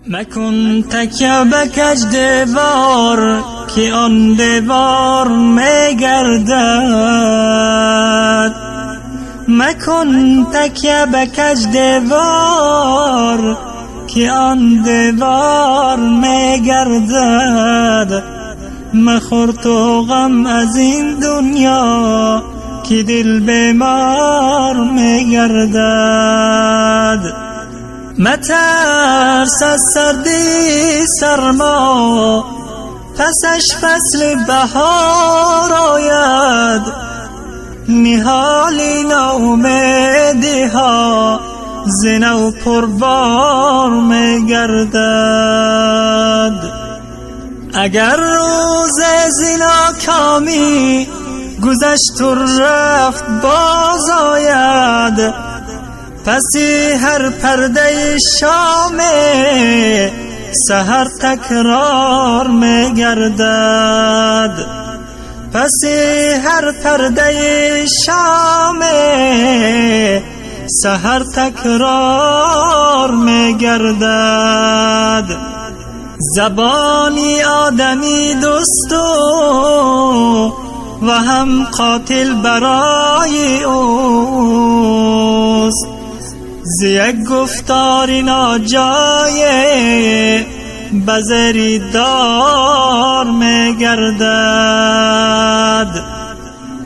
مکن تکیه به کج دیوار که آن دیوار میگردد. مکن تکیه به کج دیوار که آن دیوار میگردد. مخور تو غم از این دنیا که دل بیمار میگردد. مترس از سردی سرما پسش فصل بهار آید. نهالی ناامیدی ها ز نو پربار میگردد. اگر روز زنا کامی گذشت و رفت باز آید. پسی هر پرده شام سحر تکرار میگردد. پسی هر پرده شام سحر تکرار میگردد. زبانی آدمی دوستو و هم قاتل برای اوست. ز یک گفتار ناجای بزری دار میگردد.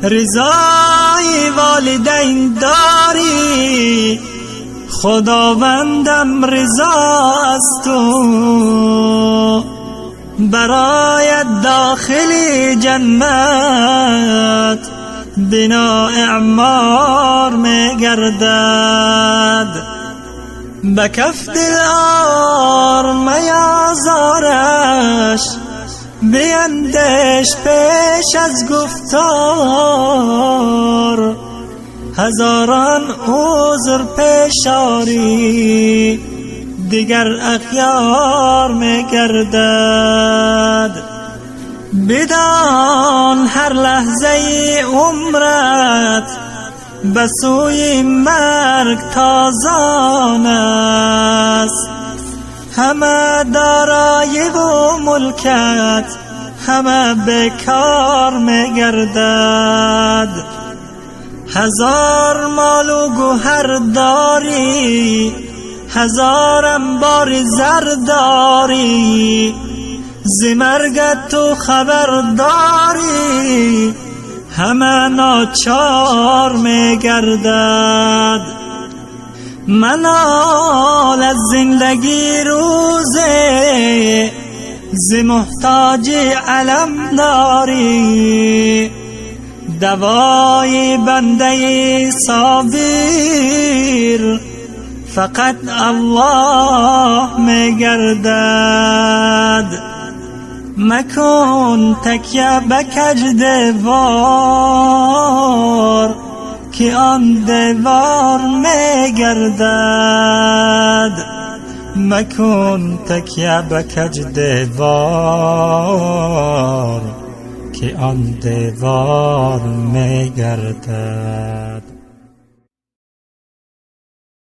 رضای والدین داری خداوندم رضا است تو. برایت داخلی جنت بنا اعمار میگردد. به کف دل آر میازارش بیندش پیش از گفتار. هزاران عذر پیش آری دیگر اخیار میگردد. بدان هر لحظه عمرت به سوی مرگ تازان است. همه دارایی و ملکت همه بیکار میگردد. هزار مال و گوهر داری هزار انبار زر داری. ز مرگت تو خبر داری همه ناچار میگردد. منال از زندگی روزه ز محتاج علم داری. دوای بنده صابر فقط الله میگردد. مکن تکیه به کج دیوار که آن دیوار میگردد. مکن تکیه به کج دیوار که آن دیوار میگردد.